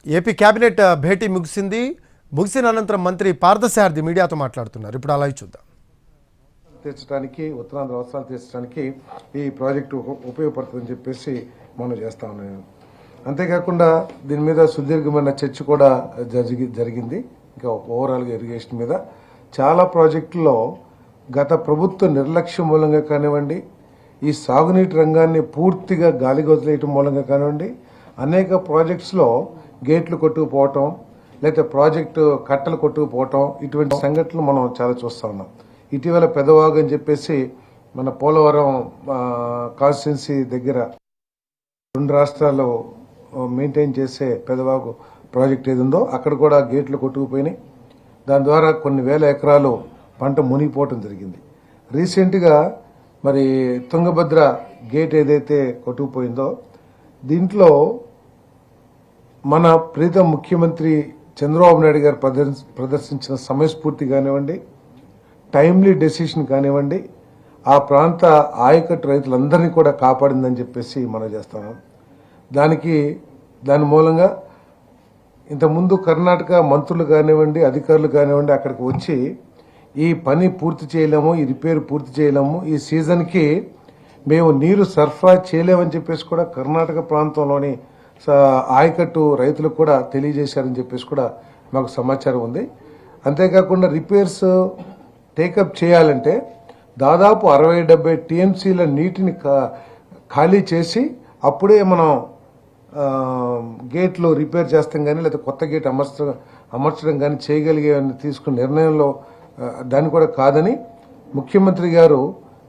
AP cabinet భేటీ ముగిసిన అనంతరం మంత్రి పార్థసారథి మీడియాతో మాట్లాడుతున్నారు. ఇప్పుడు అలా చూద్దాం. తీర్చడానికి ఉత్తరాంధ్ర అవసరాలు తీర్చడానికి ఈ ప్రాజెక్టు ఉపయోగపడుతుందని చెప్పేసి మనం చేస్తా ఉన్నాను. అంతేకాకుండా దీని మీద సుదీర్ఘమైన చర్చ కూడా జరిగింది. ఇంకా ఓవరాల్గా ఇరిగేషన్ మీద చాలా ప్రాజెక్టుల్లో గత ప్రభుత్వ నిర్లక్ష్యం మూలంగా కానివ్వండి, ఈ సాగునీటి రంగాన్ని పూర్తిగా గాలికి వదిలేయటం మూలంగా కానివ్వండి, అనేక ప్రాజెక్ట్స్లో గేట్లు కొట్టుకుపోవటం, లేకపోతే ప్రాజెక్టు కట్టలు కొట్టుకుపోవటం, ఇటువంటి సంఘటనలు మనం చాలా చూస్తూ ఉన్నాం. ఇటీవల పెదవాగు అని చెప్పేసి మన పోలవరం కాన్స్టిట్యున్సీ దగ్గర 2 రాష్ట్రాలు మెయింటైన్ చేసే పెదవాగు ప్రాజెక్ట్ ఏది ఉందో అక్కడ కూడా గేట్లు కొట్టుకుపోయినాయి. దాని ద్వారా కొన్ని వేల ఎకరాలు పంట మునిగిపోవటం జరిగింది. రీసెంట్గా మరి తుంగభద్ర గేట్ ఏదైతే కొట్టుకుపోయిందో దీంట్లో మన ప్రీతం ముఖ్యమంత్రి చంద్రబాబు నాయుడు గారు ప్రదర్శించిన సమయస్ఫూర్తి కానివ్వండి, టైమ్లీ డెసిషన్ కానివ్వండి, ఆ ప్రాంత ఆయకట్టు రైతులందరినీ కూడా కాపాడిందని చెప్పేసి మనం చేస్తాము. దాని మూలంగా ఇంతకుముందు కర్ణాటక మంత్రులు కానివ్వండి, అధికారులు కానివ్వండి అక్కడికి వచ్చి ఈ పని పూర్తి చేయలేము, ఈ రిపేర్ పూర్తి చేయలేము, ఈ సీజన్కి మేము నీరు సరఫరా చేయలేమని చెప్పేసి కూడా కర్ణాటక ప్రాంతంలోని ఆయకట్టు రైతులకు కూడా తెలియజేశారని చెప్పేసి కూడా మాకు సమాచారం ఉంది. అంతేకాకుండా రిపేర్స్ టేకప్ చేయాలంటే దాదాపు 60-70 టీఎంసీల నీటిని ఖాళీ చేసి అప్పుడే మనం గేట్లు రిపేర్ చేస్తాం కానీ లేదా కొత్త గేట్ అమర్చడం కానీ చేయగలిగేవని తీసుకున్న నిర్ణయంలో దాన్ని కూడా కాదని ముఖ్యమంత్రి గారు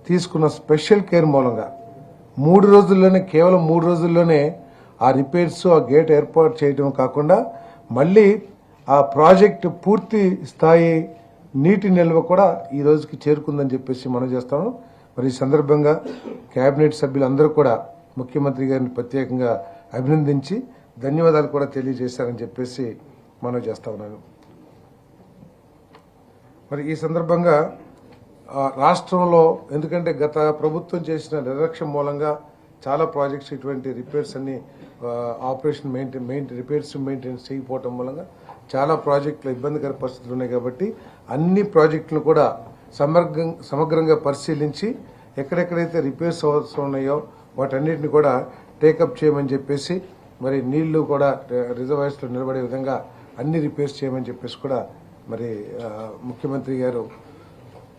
తీసుకున్న స్పెషల్ కేర్ మూలంగా కేవలం 3 రోజుల్లోనే ఆ రిపేర్స్, ఆ గేట్ ఏర్పాటు చేయడం కాకుండా మళ్ళీ ఆ ప్రాజెక్టు పూర్తి స్థాయి నీటి నిల్వ కూడా ఈ రోజుకి చేరుకుందని చెప్పేసి మనం చేస్తాము. మరి ఈ సందర్భంగా కేబినెట్ సభ్యులందరూ కూడా ముఖ్యమంత్రి గారిని ప్రత్యేకంగా అభినందించి ధన్యవాదాలు కూడా తెలియజేశారని చెప్పేసి మనం చేస్తా ఉన్నాను. మరి ఈ సందర్భంగా రాష్ట్రంలో ఎందుకంటే గత ప్రభుత్వం చేసిన నిర్లక్ష్యం మూలంగా చాలా ప్రాజెక్ట్స్ ఇటువంటి రిపేర్స్ అన్ని ఆపరేషన్ మెయింటెనెన్స్ చేయకపోవటం మూలంగా చాలా ప్రాజెక్టులు ఇబ్బందికర పరిస్థితులు ఉన్నాయి. కాబట్టి అన్ని ప్రాజెక్టులను కూడా సమగ్రంగా పరిశీలించి ఎక్కడెక్కడైతే రిపేర్స్ అవసరం ఉన్నాయో వాటన్నిటిని కూడా టేకప్ చేయమని చెప్పేసి, మరి నీళ్లు కూడా రిజర్వాయర్స్లో నిలబడే విధంగా అన్ని రిపేర్స్ చేయమని చెప్పేసి కూడా మరి ముఖ్యమంత్రి గారు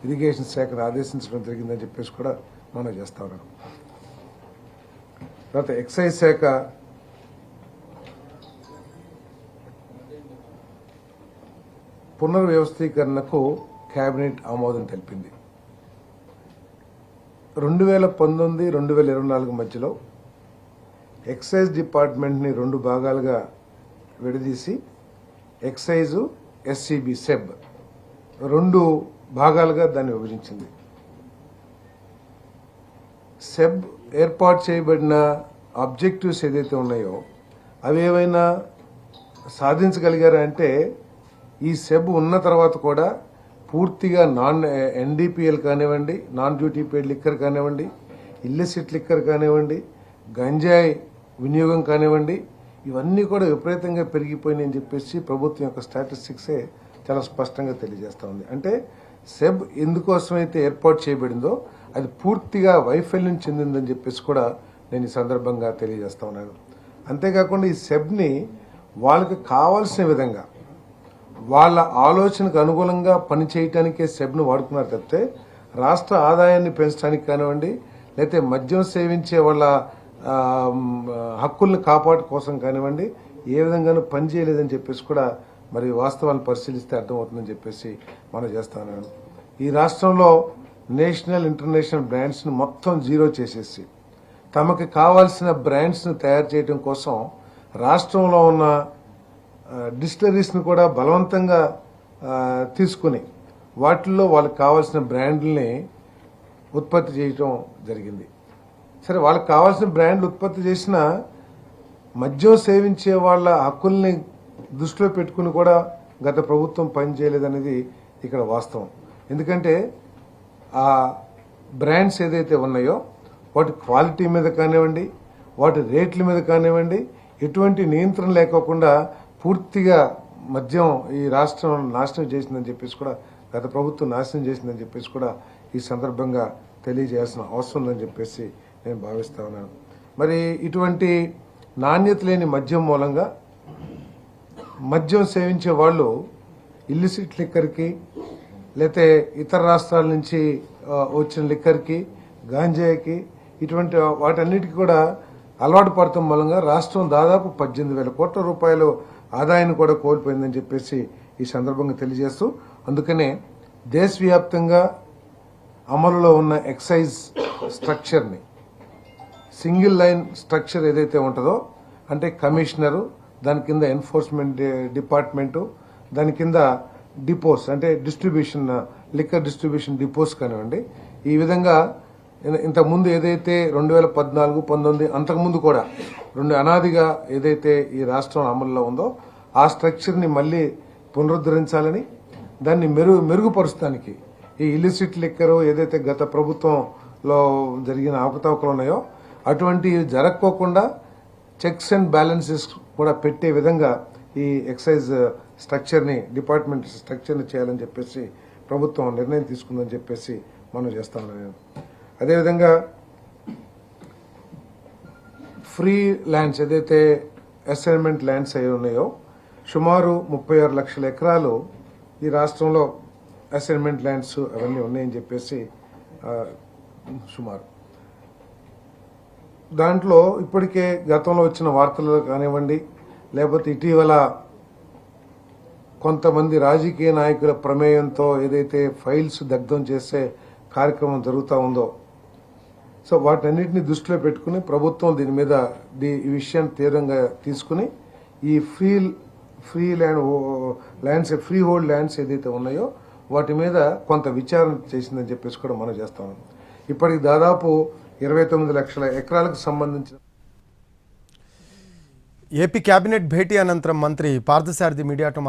ఇరిగేషన్ శాఖను ఆదేశించడం జరిగిందని చెప్పేసి కూడా మనం చేస్తా ఉన్నాం. తర్వాత ఎక్సైజ్ శాఖ పునర్వ్యవస్థీకరణకు కేబినెట్ ఆమోదం తెలిపింది. 2019-2024 మధ్యలో ఎక్సైజ్ డిపార్ట్మెంట్ని 2 భాగాలుగా విడదీసి ఎక్సైజు, ఎస్సీబీ, సెబ్ 2 భాగాలుగా దాన్ని విభజించింది. సెబ్ ఏర్పాటు చేయబడిన ఆబ్జెక్టివ్స్ ఏదైతే ఉన్నాయో అవి ఏవైనా సాధించగలిగారా అంటే ఈ సెబ్ ఉన్న తర్వాత కూడా పూర్తిగా ఎన్డీపీఎల్ కానివ్వండి, నాన్ డ్యూటీ పెయిడ్ లిక్కర్ కానివ్వండి, ఇల్లిసిట్ లిక్కర్ కానివ్వండి, గంజాయి వినియోగం కానివ్వండి, ఇవన్నీ కూడా విపరీతంగా పెరిగిపోయినాయి అని చెప్పేసి ప్రభుత్వం యొక్క స్టాటిస్టిక్సే చాలా స్పష్టంగా తెలియజేస్తూ ఉంది. అంటే సెబ్ ఎందుకోసమైతే ఏర్పాటు చేయబడిందో అది పూర్తిగా వైఫల్యం చెందిందని చెప్పేసి కూడా నేను ఈ సందర్భంగా తెలియజేస్తా ఉన్నాను. అంతేకాకుండా ఈ సెబ్ని వాళ్ళకి కావాల్సిన విధంగా వాళ్ళ ఆలోచనకు అనుగుణంగా పనిచేయటానికే సెబ్ను వాడుకున్నారు తప్పితే రాష్ట్ర ఆదాయాన్ని పెంచడానికి కానివ్వండి, లేకపోతే మద్యం సేవించే వాళ్ళ హక్కుల్ని కాపాడు కోసం కానివ్వండి ఏ విధంగానూ పనిచేయలేదని చెప్పేసి కూడా మరి వాస్తవాలను పరిశీలిస్తే అర్థమవుతుందని చెప్పేసి మనం చేస్తా ఉన్నాను. ఈ రాష్ట్రంలో నేషనల్ ఇంటర్నేషనల్ బ్రాండ్స్ని మొత్తం జీరో చేసేసి తమకు కావాల్సిన బ్రాండ్స్ను తయారు చేయడం కోసం రాష్ట్రంలో ఉన్న డిస్టిలరీస్ని కూడా బలవంతంగా తీసుకుని వాటిల్లో వాళ్ళకి కావాల్సిన బ్రాండ్లని ఉత్పత్తి చేయటం జరిగింది. సరే, వాళ్ళకి కావాల్సిన బ్రాండ్లు ఉత్పత్తి చేసిన మద్యం సేవించే వాళ్ళ హక్కుల్ని దృష్టిలో పెట్టుకుని కూడా గత ప్రభుత్వం పనిచేయలేదనేది ఇక్కడ వాస్తవం. ఎందుకంటే ఆ బ్రాండ్స్ ఏదైతే ఉన్నాయో వాటి క్వాలిటీ మీద కానివ్వండి, వాటి రేట్ల మీద కానివ్వండి ఎటువంటి నియంత్రణ లేకోకుండా పూర్తిగా మద్యం ఈ రాష్ట్రం నాశనం చేసిందని చెప్పేసి కూడా గత ప్రభుత్వం నాశనం చేసిందని చెప్పేసి కూడా ఈ సందర్భంగా తెలియజేయాల్సిన అవసరం ఉందని చెప్పేసి నేను భావిస్తా ఉన్నాను. మరి ఇటువంటి నాణ్యత లేని మద్యం మూలంగా మద్యం సేవించే వాళ్ళు ఇల్లిసిట్ లిక్కర్కి లేతే ఇతర రాష్ట్రాల నుంచి వచ్చిన లిక్కర్కి గాంజాకి ఇటువంటి వాటన్నిటికీ కూడా అలవాటు పడటం మూలంగా రాష్ట్రం దాదాపు 18,000 కోట్ల రూపాయలు ఆదాయాన్ని కూడా కోల్పోయిందని చెప్పేసి ఈ సందర్భంగా తెలియజేస్తూ, అందుకనే దేశవ్యాప్తంగా అమలులో ఉన్న ఎక్సైజ్ స్ట్రక్చర్ని సింగిల్ లైన్ స్ట్రక్చర్ ఏదైతే ఉంటుందో, అంటే కమిషనరు, దాని కింద ఎన్ఫోర్స్మెంట్ డిపార్ట్మెంటు, దాని కింద డిపోస్ అంటే డిస్ట్రిబ్యూషన్ లిక్కర్ డిస్ట్రిబ్యూషన్ డిపోస్ కానివ్వండి, ఈ విధంగా ఇంతకుముందు ఏదైతే 2014, 19 అంతకుముందు కూడా అనాదిగా ఏదైతే ఈ రాష్ట్రం అమల్లో ఉందో ఆ స్ట్రక్చర్ని మళ్ళీ పునరుద్ధరించాలని, దాన్ని మెరుగుపరుస్తానికి ఈ ఇల్లిసిట్ లిక్కర్ ఏదైతే గత ప్రభుత్వంలో జరిగిన అవకతవకలు ఉన్నాయో అటువంటి జరగకోకుండా చెక్స్ అండ్ బ్యాలెన్సెస్ కూడా పెట్టే విధంగా ఈ ఎక్సైజ్ స్ట్రక్చర్ని డిపార్ట్మెంట్ స్ట్రక్చర్ని చేయాలని చెప్పేసి ప్రభుత్వం నిర్ణయం తీసుకుందని చెప్పేసి మనం చేస్తా ఉన్నాను. అదేవిధంగా ఫ్రీ ల్యాండ్స్ ఏదైతే అసైన్మెంట్ ల్యాండ్స్ అయి ఉన్నాయో సుమారు 36 లక్షల ఎకరాలు ఈ రాష్ట్రంలో అసైన్మెంట్ ల్యాండ్స్ అవన్నీ ఉన్నాయని చెప్పేసి సుమారు దాంట్లో ఇప్పటికే గతంలో వచ్చిన వార్తలు కానివ్వండి, లేకపోతే ఇటీవల కొంతమంది రాజకీయ నాయకుల ప్రమేయంతో ఏదైతే ఫైల్స్ దగ్ధం చేసే కార్యక్రమం జరుగుతూ ఉందో, సో వాటన్నిటిని దృష్టిలో పెట్టుకుని ప్రభుత్వం దీని మీద ఈ విషయాన్ని తీవ్రంగా తీసుకుని ఈ free lands free hold lands ఏదైతే ఉన్నాయో వాటి మీద కొంత విచారణ చేసిందని చెప్పేసి కూడా మనం చేస్తాం. ఇప్పటికి దాదాపు 29 లక్షల ఎకరాలకు సంబంధించిన ఏపీ కేబినెట్ భేటీ అనంతరం మంత్రి పార్థసారథి మీడియాతో